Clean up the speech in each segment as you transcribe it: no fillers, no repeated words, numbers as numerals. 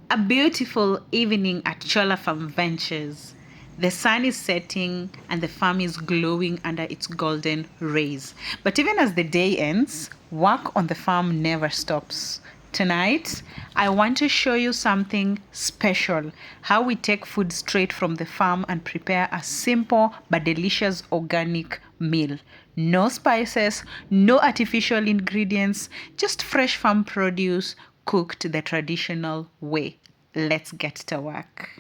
A beautiful evening at Cholla Farm Ventures. The sun is setting and the farm is glowing under its golden rays. But even as the day ends, work on the farm never stops. Tonight, I want to show you something special, how we take food straight from the farm and prepare a simple but delicious organic meal. No spices, no artificial ingredients, just fresh farm produce cooked the traditional way. Let's get to work.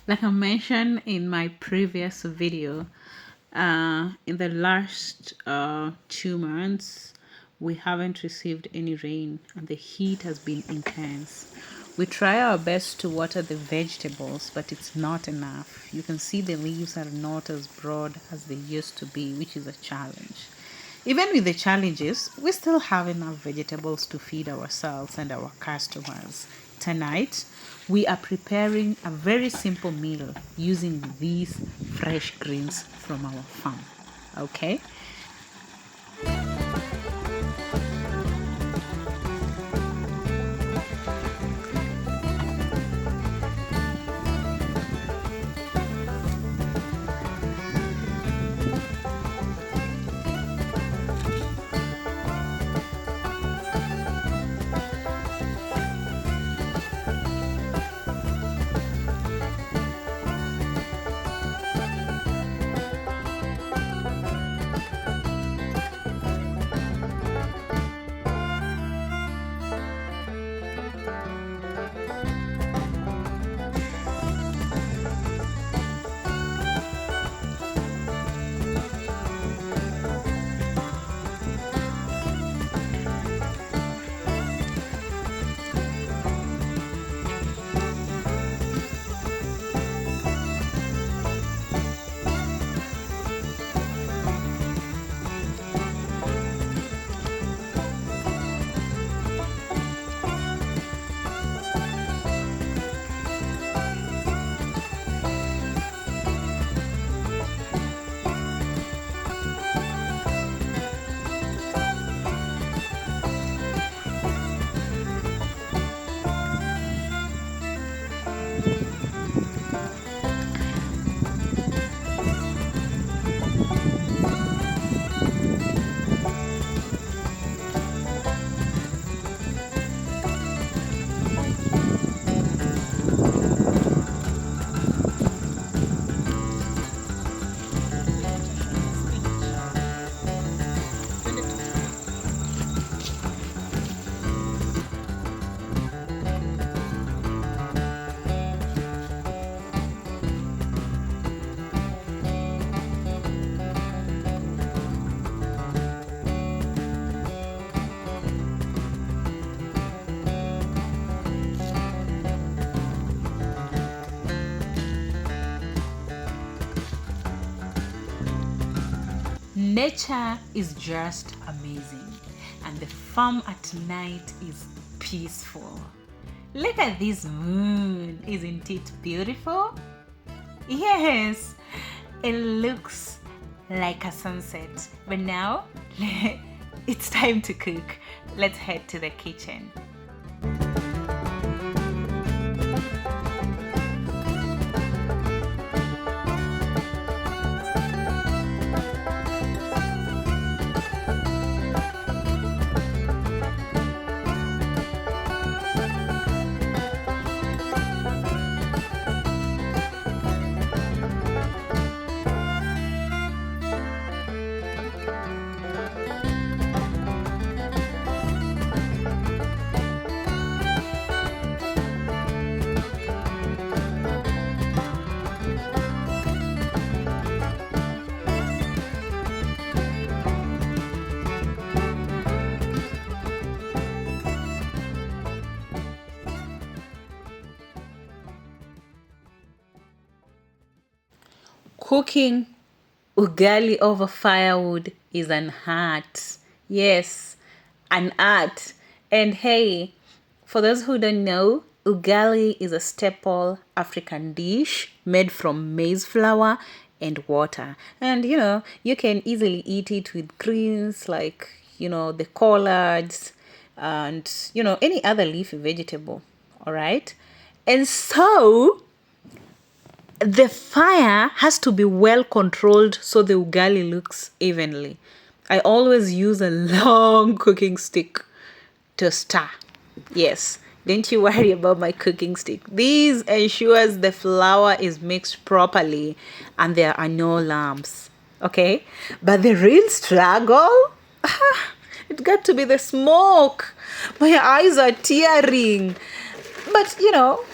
Like I mentioned in my previous video, in the last 2 months, we haven't received any rain and the heat has been intense. We try our best to water the vegetables, but it's not enough. You can see the leaves are not as broad as they used to be, which is a challenge. Even with the challenges, we still have enough vegetables to feed ourselves and our customers. Tonight, we are preparing a very simple meal using these fresh greens from our farm. Okay? Nature is just amazing, and the farm at night is peaceful. Look at this moon, isn't it beautiful? Yes, it looks like a sunset. But now, it's time to cook. Let's head to the kitchen. cooking ugali over firewood is an art. Yes, an art. And hey, for those who don't know, ugali is a staple African dish made from maize flour and water. And you can easily eat it with greens like, the collards and, any other leafy vegetable. All right. And so the fire has to be well controlled so the ugali looks evenly. I always use a long cooking stick to stir. Yes, don't you worry about my cooking stick. This ensures the flour is mixed properly and there are no lumps. Okay? But the real struggle, it got to be the smoke. My eyes are tearing. But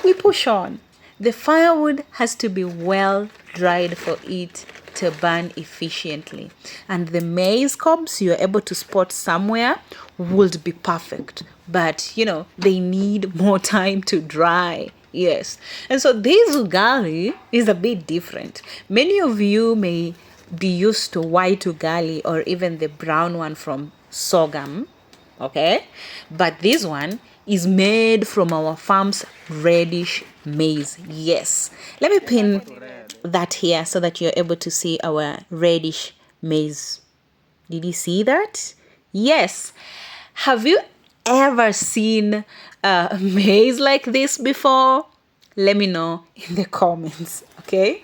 we push on. The firewood has to be well dried for it to burn efficiently. And the maize cobs you're able to spot somewhere would be perfect. But, they need more time to dry. Yes. And so this ugali is a bit different. Many of you may be used to white ugali or even the brown one from sorghum. Okay? But this one is made from our farm's reddish maize. Yes. Let me pin that here so that you're able to see our reddish maize. Did you see that? Yes. Have you ever seen maize like this before? Let me know in the comments. Okay?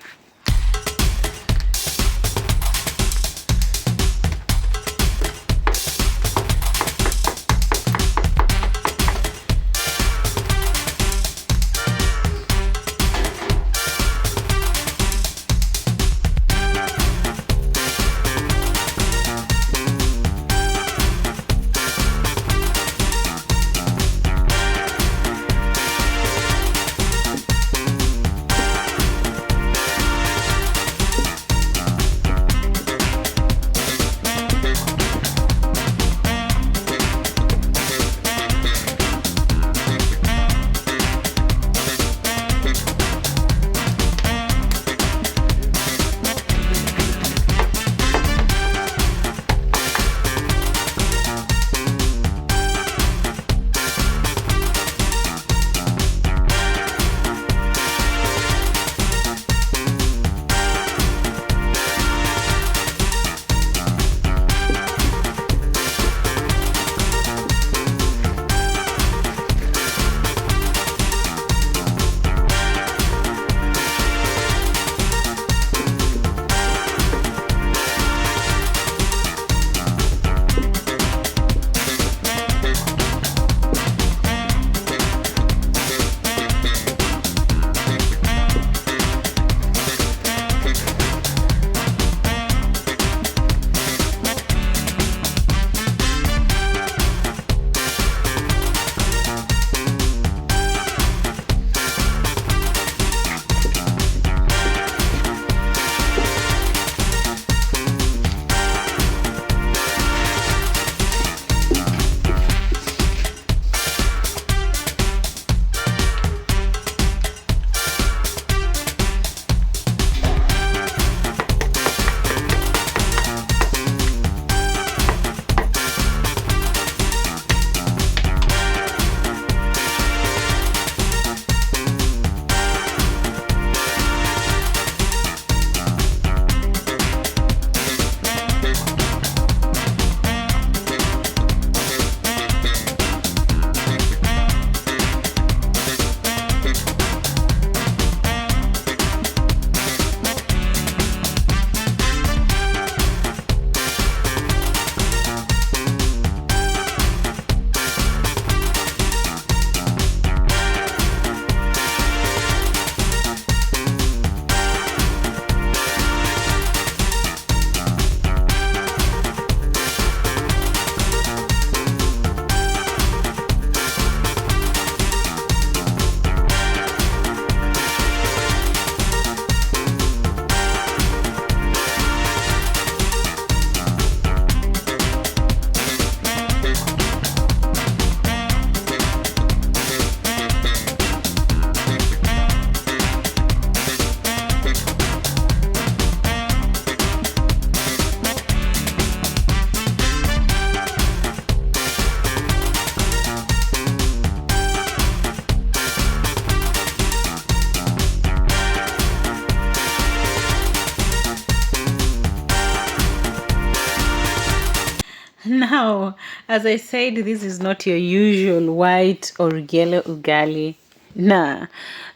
Now, as I said, this is not your usual white or yellow ugali. Nah,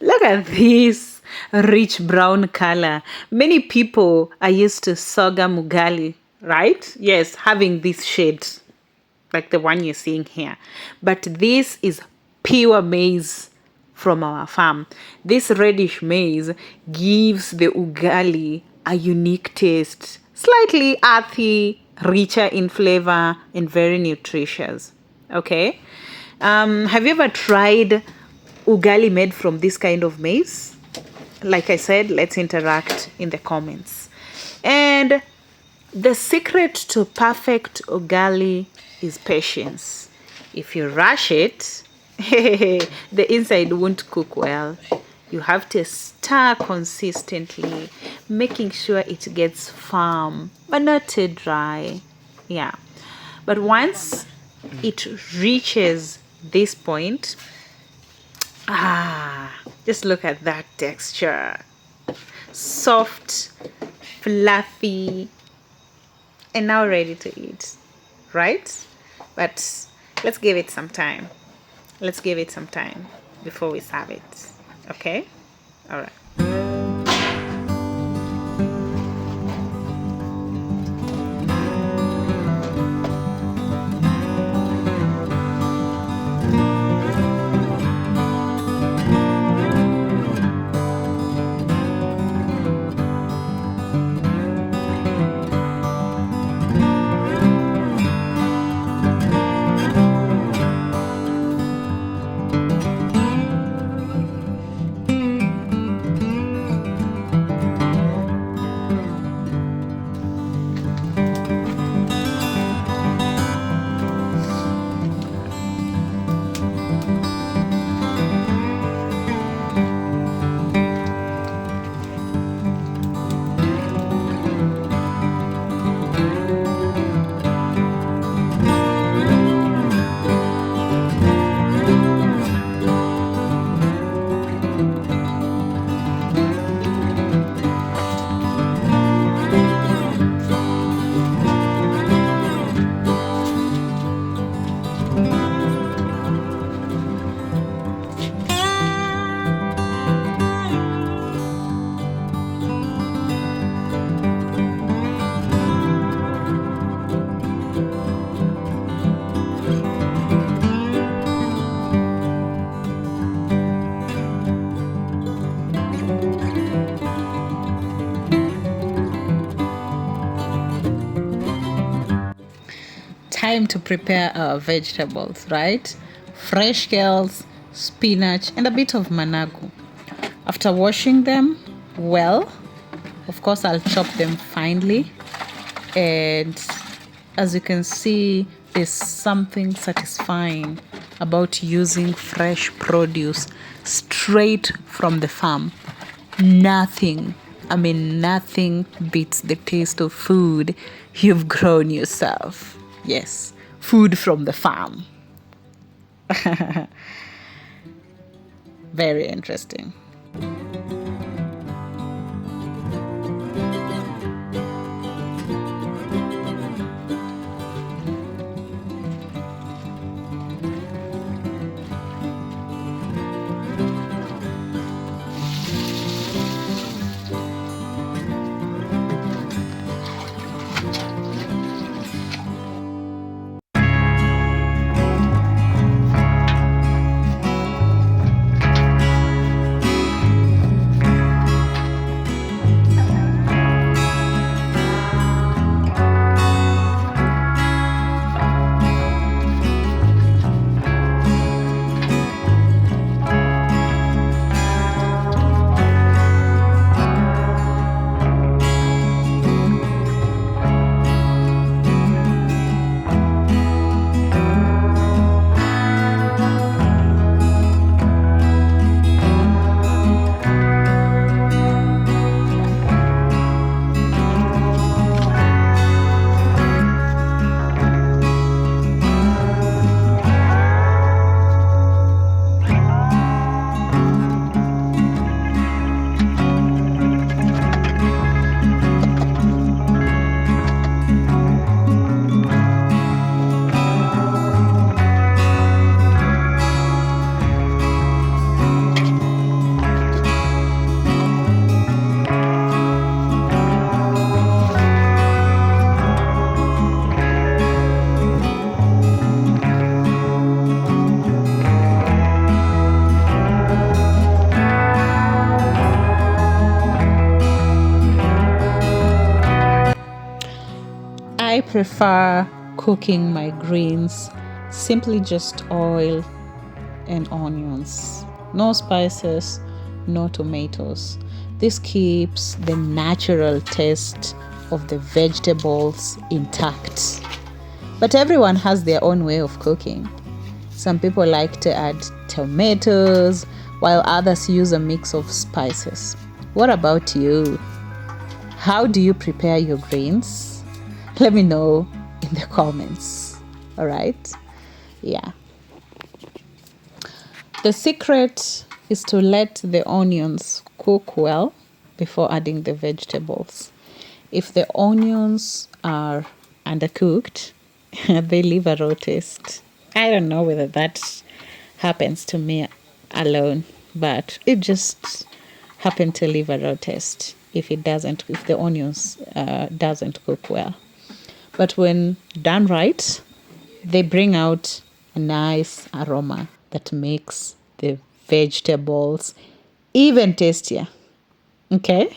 look at this rich brown color. Many people are used to sorghum ugali, right? Yes, having this shade, like the one you're seeing here. But this is pure maize from our farm. This reddish maize gives the ugali a unique taste, slightly earthy, richer in flavor, and very nutritious. Okay. Have you ever tried ugali made from this kind of maize? Like I said, let's interact in the comments. And the secret to perfect ugali is patience. If you rush it, the inside won't cook well. You have to stir consistently, making sure it gets firm but not too dry. Yeah. But once it reaches this point, just look at that texture. Soft, fluffy, and now ready to eat, right? But let's give it some time. Let's give it some time before we serve it. Okay? All right. Time to prepare our vegetables, right? Fresh kales, spinach, and a bit of managu. After washing them well, of course, I'll chop them finely. And as you can see, there's something satisfying about using fresh produce straight from the farm. Nothing beats the taste of food you've grown yourself. Yes, food from the farm. Very interesting. prefer cooking my greens simply just oil and onions. No spices, no tomatoes. This keeps the natural taste of the vegetables intact. But everyone has their own way of cooking. Some people like to add tomatoes, while others use a mix of spices. What about you? How do you prepare your greens? Let me know in the comments. All right? Yeah. The secret is to let the onions cook well before adding the vegetables. If the onions are undercooked, they leave a raw taste. I don't know whether that happens to me alone, but it just happened to leave a raw taste if the onions doesn't cook well. But when done right, they bring out a nice aroma that makes the vegetables even tastier. Okay?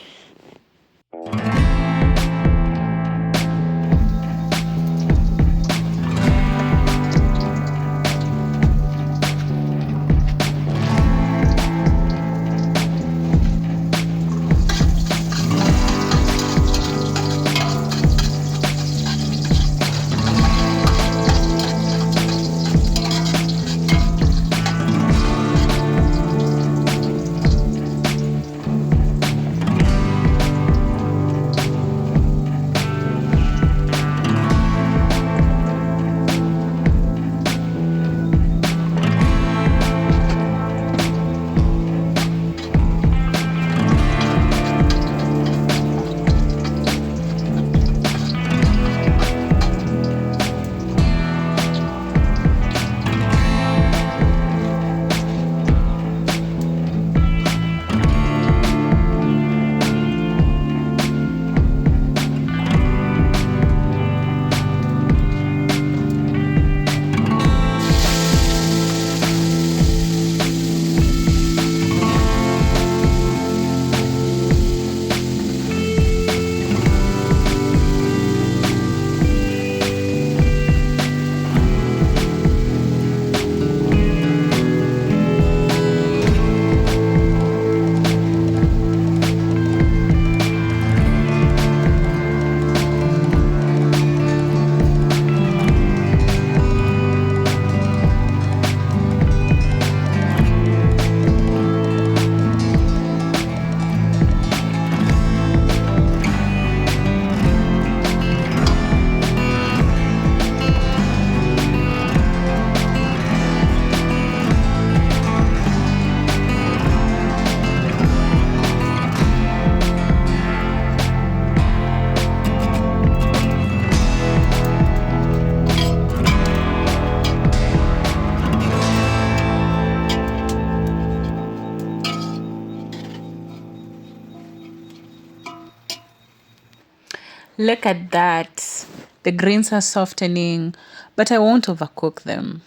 Look at that. The greens are softening, but I won't overcook them.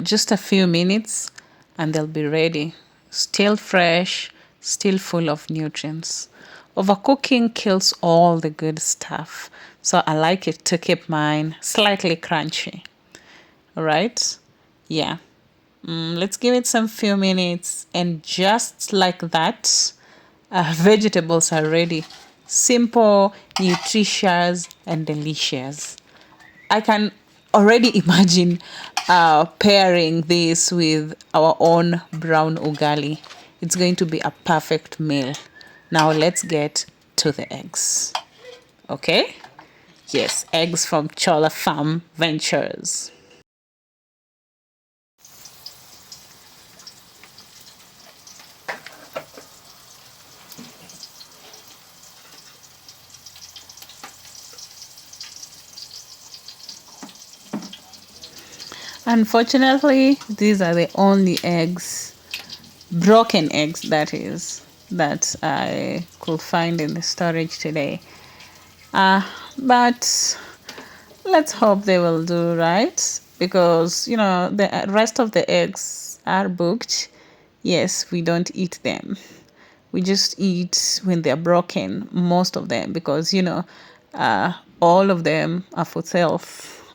Just a few minutes and they'll be ready. Still fresh, still full of nutrients. Overcooking kills all the good stuff. So I like it to keep mine slightly crunchy. All right? Yeah. Let's give it some few minutes, and just like that, vegetables are ready. Simple, nutritious, and delicious. I can already imagine pairing this with our own brown ugali. It's going to be a perfect meal. Now let's get to the eggs. Okay? Yes, eggs from Cholla Farm Ventures. Unfortunately, these are the only eggs, broken eggs that is, that I could find in the storage today. But let's hope they will do right, because the rest of the eggs are booked. Yes, we don't eat them. We just eat when they're broken, most of them, because all of them are for sale,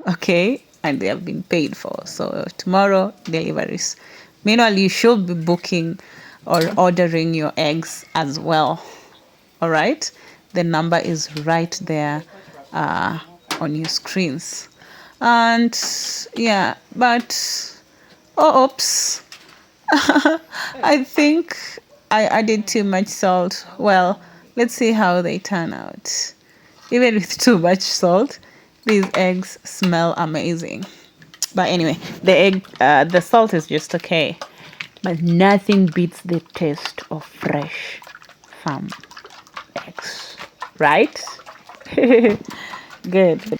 okay, and they have been paid for. So tomorrow deliveries. Meanwhile, you should be booking or ordering your eggs as well. All right, the number is right there on your screens. And yeah, but oops, I think I added too much salt. Well, let's see how they turn out. Even with too much salt, these eggs smell amazing. But anyway, the salt is just okay. But nothing beats the taste of fresh farm eggs, right? Good.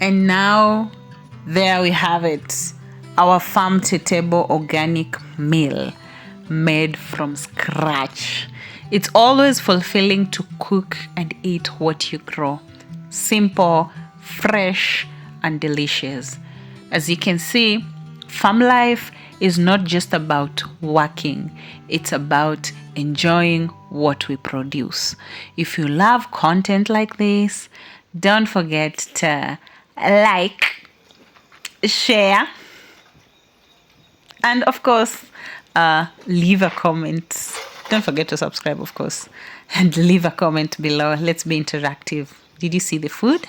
And now, there we have it, our farm to table organic meal made from scratch. It's always fulfilling to cook and eat what you grow. Simple, fresh, and delicious. As you can see, farm life is not just about working, it's about enjoying what we produce. If you love content like this, don't forget to like, share, and of course, leave a comment. Don't forget to subscribe, of course, and leave a comment below. Let's be interactive. Did you see the food?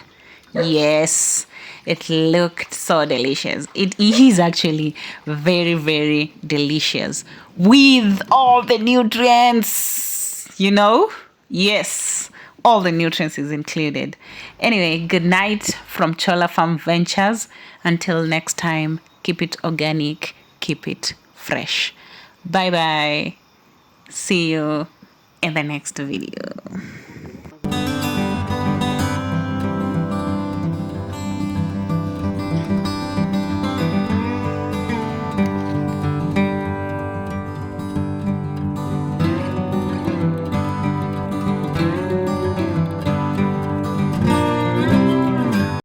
Yes, it looked so delicious. It is actually very, very delicious with all the nutrients, you know? Yes, all the nutrients is included. Anyway, good night from Cholla Farm Ventures. Until next time, keep it organic, keep it fresh. Bye bye. See you in the next video.